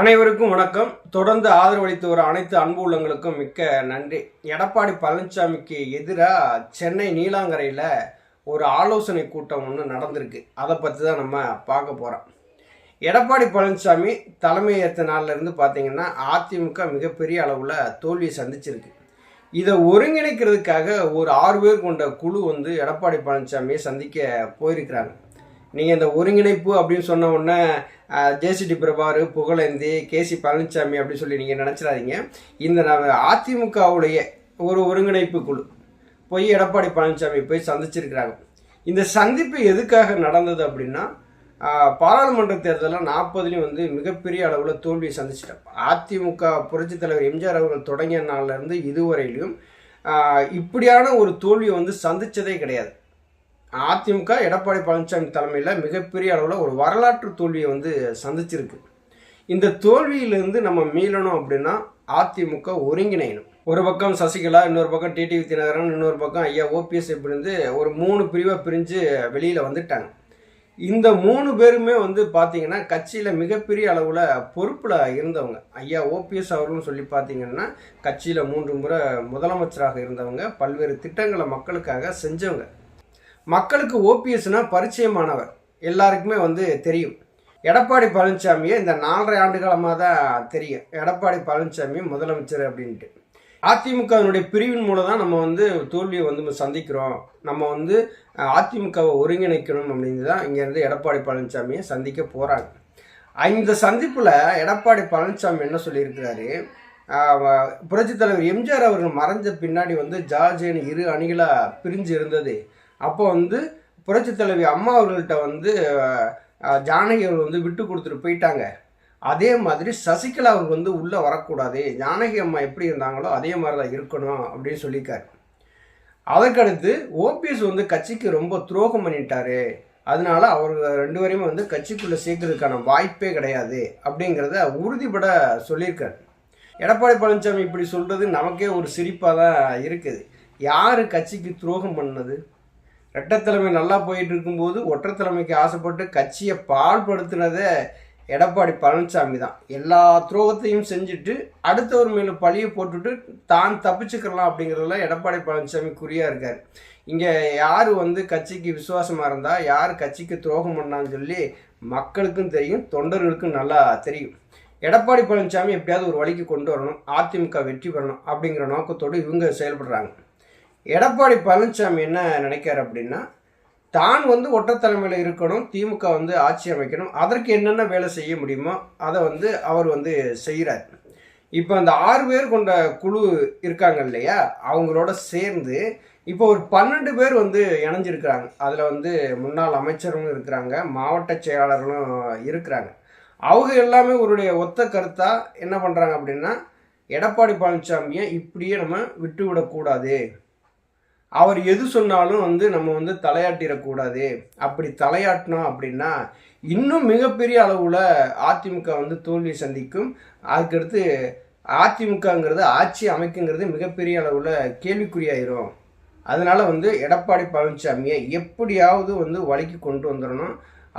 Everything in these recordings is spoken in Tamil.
அனைவருக்கும் வணக்கம். தொடர்ந்து ஆதரவளித்து வர அனைத்து அன்பு உள்ளங்களுக்கும் மிக்க நன்றி. எடப்பாடி பழனிசாமிக்கு எதிராக சென்னை நீலாங்கரையில் ஒரு ஆலோசனை கூட்டம் ஒன்று நடந்திருக்கு. அதை பற்றி தான் நம்ம பார்க்க போகிறோம். எடப்பாடி பழனிசாமி தலைமை ஏற்ற நாள்லேருந்து பார்த்தீங்கன்னா அதிமுக மிகப்பெரிய அளவில் தோல்வியை சந்திச்சிருக்கு. இதை ஒருங்கிணைக்கிறதுக்காக ஒரு 6 பேர் கொண்ட குழு எடப்பாடி பழனிசாமியை சந்திக்க போயிருக்கிறாங்க. நீங்கள் இந்த ஒருங்கிணைப்பு அப்படின்னு சொன்ன உடனே ஜேசிடி பிரபாரு, புகழேந்தி, கேசி பழனிசாமி அப்படின்னு சொல்லி நீங்கள் நினச்சிடாதீங்க. இந்த அதிமுகவுடைய ஒரு ஒருங்கிணைப்பு குழு போய் எடப்பாடி பழனிசாமி போய் சந்திச்சிருக்கிறாங்க. இந்த சந்திப்பு எதுக்காக நடந்தது அப்படின்னா, பாராளுமன்ற தேர்தலில் 40லையும் மிகப்பெரிய அளவில் தோல்வியை சந்திச்சிட்டோம். அதிமுக புரட்சித் தலைவர் எம்ஜிஆர் அவர்கள் தொடங்கிய நாள்லேருந்து இதுவரையிலும் இப்படியான ஒரு தோல்வியை சந்தித்ததே கிடையாது. அதிமுக எடப்பாடி பழனிசாமி தலைமையில் மிகப்பெரிய அளவில் ஒரு வரலாற்று தோல்வியை சந்திச்சிருக்கு. இந்த தோல்வியிலிருந்து நம்ம மீளணும் அப்படின்னா அதிமுக ஒருங்கிணையணும். ஒரு பக்கம் சசிகலா, இன்னொரு பக்கம் டிடிவி தினகரன், இன்னொரு பக்கம் ஐயா ஓபிஎஸ் இப்படி ஒரு 3 பிரிவாக பிரிஞ்சு வெளியில் வந்துட்டாங்க. இந்த 3 பேருமே பார்த்தீங்கன்னா கட்சியில் மிகப்பெரிய அளவில் பொறுப்பில் இருந்தவங்க. ஐயா ஓபிஎஸ் அவர்களும் சொல்லி பார்த்தீங்கன்னா கட்சியில் 3 முறை முதலமைச்சராக இருந்தவங்க, பல்வேறு திட்டங்களை மக்களுக்காக செஞ்சவங்க. மக்களுக்கு ஓபிஎஸ்னா பரிச்சயமானவர், எல்லாருக்குமே தெரியும். எடப்பாடி பழனிசாமியை இந்த 4.5 ஆண்டு காலமாக தான் தெரியும் எடப்பாடி பழனிசாமி முதலமைச்சர் அப்படின்ட்டு. அதிமுகவினுடைய பிரிவின் மூலம் தான் நம்ம தோல்வியை சந்திக்கிறோம். நம்ம அதிமுகவை ஒருங்கிணைக்கணும் அப்படின்னு தான் இங்கேருந்து எடப்பாடி பழனிசாமியை சந்திக்க போகிறாங்க. இந்த சந்திப்பில் எடப்பாடி பழனிசாமி என்ன சொல்லியிருக்கிறாரு, புரட்சித் தலைவர் எம்ஜிஆர் அவர்கள் மறைஞ்ச பின்னாடி ஜார்ஜின்னு 2 அணிகளாக பிரிஞ்சு இருந்தது. அப்போ புரட்சி தலைவி அம்மா அவர்கள்ட்ட ஜானகி அவர்கள் விட்டு கொடுத்துட்டு போயிட்டாங்க. அதே மாதிரி சசிகலா அவர்கள் உள்ளே வரக்கூடாது, ஜானகி அம்மா எப்படி இருந்தாங்களோ அதே மாதிரி தான் இருக்கணும் அப்படின்னு சொல்லியிருக்காரு. அதற்கடுத்து ஓபிஎஸ் கட்சிக்கு ரொம்ப துரோகம் பண்ணிட்டாரு, அதனால அவர்கள் 2 பேரையுமே கட்சிக்குள்ளே சேர்க்கறதுக்கான வாய்ப்பே கிடையாது அப்படிங்கிறத உறுதிப்பட சொல்லியிருக்காரு. எடப்பாடி பழனிசாமி இப்படி சொல்கிறது நமக்கே ஒரு சிரிப்பாக தான் இருக்குது. யார் கட்சிக்கு துரோகம் பண்ணது? ரெட்டத்தலைமை நல்லா போயிட்டு இருக்கும்போது ஒற்றைத்தலைமைக்கு ஆசைப்பட்டு கட்சியை பாழ்படுத்தினதே எடப்பாடி பழனிசாமி தான். எல்லா துரோகத்தையும் செஞ்சுட்டு அடுத்தவர் மேலே பழியை போட்டுட்டு தான் தப்பிச்சுக்கலாம் அப்படிங்கிறதுல எடப்பாடி பழனிசாமி குறியாக இருக்கார். இங்கே யார் கட்சிக்கு விசுவாசமாக இருந்தால், யார் கட்சிக்கு துரோகம் பண்ணான்னு சொல்லி மக்களுக்கும் தெரியும், தொண்டர்களுக்கும் நல்லா தெரியும். எடப்பாடி பழனிசாமி எப்படியாவது ஒரு வழிக்கு கொண்டு வரணும், அதிமுக வெற்றி பெறணும் அப்படிங்கிற நோக்கத்தோடு இவங்க செயல்படுறாங்க. எடப்பாடி பழனிசாமி என்ன நினைக்கார் அப்படின்னா, தான் ஒற்றைத்தலைமையில் இருக்கணும், திமுக ஆட்சி அமைக்கணும், அதற்கு என்னென்ன வேலை செய்ய முடியுமோ அதை அவர் செய்கிறார். இப்போ அந்த 6 பேர் கொண்ட குழு இருக்காங்க இல்லையா, அவங்களோட சேர்ந்து இப்போ ஒரு 12 பேர் இணைஞ்சிருக்கிறாங்க. அதில் முன்னாள் அமைச்சரும் இருக்கிறாங்க, மாவட்ட செயலாளர்களும் இருக்கிறாங்க. அவங்க எல்லாமே ஒருடைய ஒத்த கருத்தாக என்ன பண்ணுறாங்க அப்படின்னா, எடப்பாடி பழனிசாமியை இப்படியே நம்ம விட்டு விடக்கூடாது, அவர் எது சொன்னாலும் நம்ம தலையாட்டிடக்கூடாது. அப்படி தலையாட்டினோம் அப்படின்னா இன்னும் மிகப்பெரிய அளவில் அதிமுக தோல்வி சந்திக்கும். அதுக்கடுத்து அதிமுகங்கிறது ஆட்சி அமைக்குங்கிறது மிகப்பெரிய அளவில் கேள்விக்குறியாயிரும். அதனால் எடப்பாடி பழனிசாமியை எப்படியாவது வழிக்கு கொண்டு வந்துடணும்,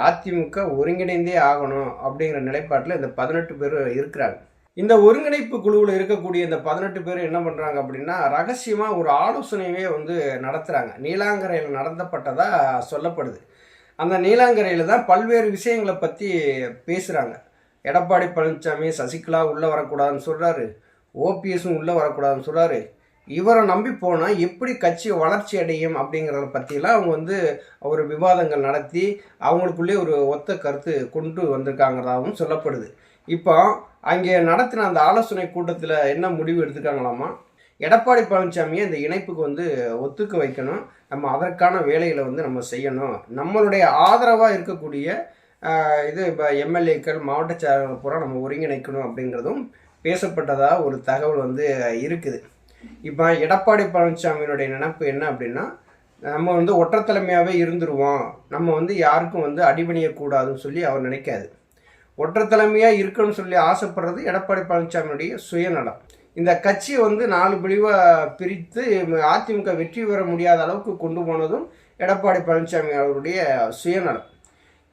அதிமுக ஒருங்கிணைந்தே ஆகணும் அப்படிங்கிற நிலைப்பாட்டில் இந்த 18 பேர் இருக்கிறாங்க. இந்த ஒருங்கிணைப்பு குழுவில் இருக்கக்கூடிய இந்த 18 பேர் என்ன பண்ணுறாங்க அப்படின்னா, ரகசியமாக ஒரு ஆலோசனையே நடத்துகிறாங்க. நீலாங்கரையில் நடத்தப்பட்டதாக சொல்லப்படுது. அந்த நீலாங்கரையில் தான் பல்வேறு விஷயங்களை பற்றி பேசுகிறாங்க. எடப்பாடி பழனிசாமி சசிகலா உள்ளே வரக்கூடாதுன்னு சொல்கிறாரு, ஓபிஎஸும் உள்ளே வரக்கூடாதுன்னு சொல்கிறாரு. இவரை நம்பி போனால் எப்படி கட்சி வளர்ச்சி அடையும் அப்படிங்கிறத பற்றிலாம் அவங்க ஒரு விவாதங்கள் நடத்தி அவங்களுக்குள்ளே ஒரு ஒத்த கருத்து கொண்டு வந்திருக்காங்கிறதாகவும் சொல்லப்படுது. இப்போ அங்கே நடத்தின அந்த ஆலோசனை கூட்டத்தில் என்ன முடிவு எடுத்துக்காங்களாமா, எடப்பாடி பழனிசாமியை இந்த இணைப்புக்கு ஒத்துக்க வைக்கணும், நம்ம அதற்கான வேலைகளை நம்ம செய்யணும், நம்மளுடைய ஆதரவாக இருக்கக்கூடிய இப்போ எம்எல்ஏக்கள், மாவட்ட செயலாளர்கள் பூரா நம்ம ஒருங்கிணைக்கணும் அப்படிங்கிறதும் பேசப்பட்டதாக ஒரு தகவல் இருக்குது. இப்போ எடப்பாடி பழனிசாமியினுடைய நினைப்பு என்ன அப்படின்னா, நம்ம ஒற்றைத்தலைமையாகவே இருந்துருவோம், நம்ம யாருக்கும் அடிபணியக்கூடாதுன்னு சொல்லி அவர் நினைக்காது. ஒற்றைத்தலைமையாக இருக்கணும்னு சொல்லி ஆசைப்படுறது எடப்பாடி பழனிசாமியுடைய சுயநலம். இந்த கட்சியை 4 பிரிவாக பிரித்து அதிமுக வெற்றி பெற முடியாத அளவுக்கு கொண்டு போனதும் எடப்பாடி பழனிசாமி அவருடைய சுயநலம்.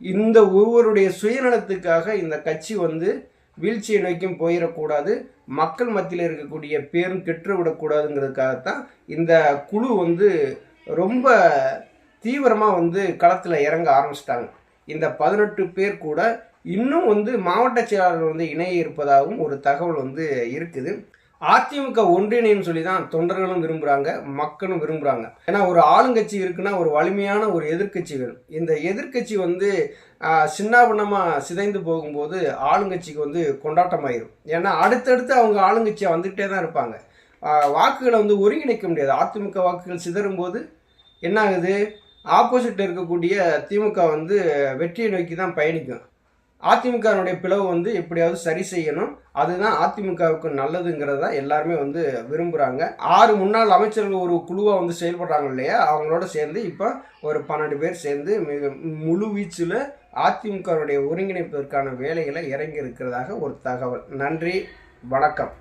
இந்த ஒருவருடைய சுயநலத்துக்காக இந்த கட்சி வீழ்ச்சியை நோக்கியும் போயிடக்கூடாது, மக்கள் மத்தியில் இருக்கக்கூடிய பேரும் கெட்டு விடக்கூடாதுங்கிறதுக்காகத்தான் இந்த குழு வந்து ரொம்ப தீவிரமாக வந்து களத்தில் இறங்க ஆரம்பிச்சிட்டாங்க. இந்த 18 பேர் கூட இன்னும் வந்து மாவட்ட செயலாளர் வந்து இணைய இருப்பதாகவும் ஒரு தகவல் வந்து இருக்குது. அதிமுக ஒன்றிணைன்னு சொல்லி தான் தொண்டர்களும் விரும்புகிறாங்க, மக்களும் விரும்புகிறாங்க. ஏன்னா ஒரு ஆளுங்கட்சி இருக்குன்னா ஒரு வலிமையான ஒரு எதிர்க்கட்சி வேணும். இந்த எதிர்க்கட்சி வந்து சின்னாபின்னமாக சிதைந்து போகும்போது ஆளுங்கட்சிக்கு வந்து கொண்டாட்டமாயிரும். ஏன்னா அடுத்தடுத்து அவங்க ஆளுங்கட்சியாக வந்துக்கிட்டே தான் இருப்பாங்க. வாக்குகளை வந்து ஒருங்கிணைக்க முடியாது. அதிமுக வாக்குகள் சிதறும் போது என்ன ஆகுது, ஆப்போசிட்டில் இருக்கக்கூடிய திமுக வந்து வெற்றியை நோக்கி தான் பயணிக்கும். அதிமுகனுடைய பிளவு வந்து எப்படியாவது சரி செய்யணும், அதுதான் அதிமுகவுக்கு நல்லதுங்கிறத எல்லாருமே வந்து விரும்புகிறாங்க. 6 முன்னாள் அமைச்சர்கள் ஒரு குழுவாக வந்து செயல்படுறாங்க இல்லையா, அவங்களோட சேர்ந்து இப்போ ஒரு 12 பேர் சேர்ந்து மிக முழு வீச்சில் அதிமுகவுடைய ஒருங்கிணைப்பதற்கான வேலைகளை இறங்கி இருக்கிறதாக ஒரு தகவல். நன்றி, வணக்கம்.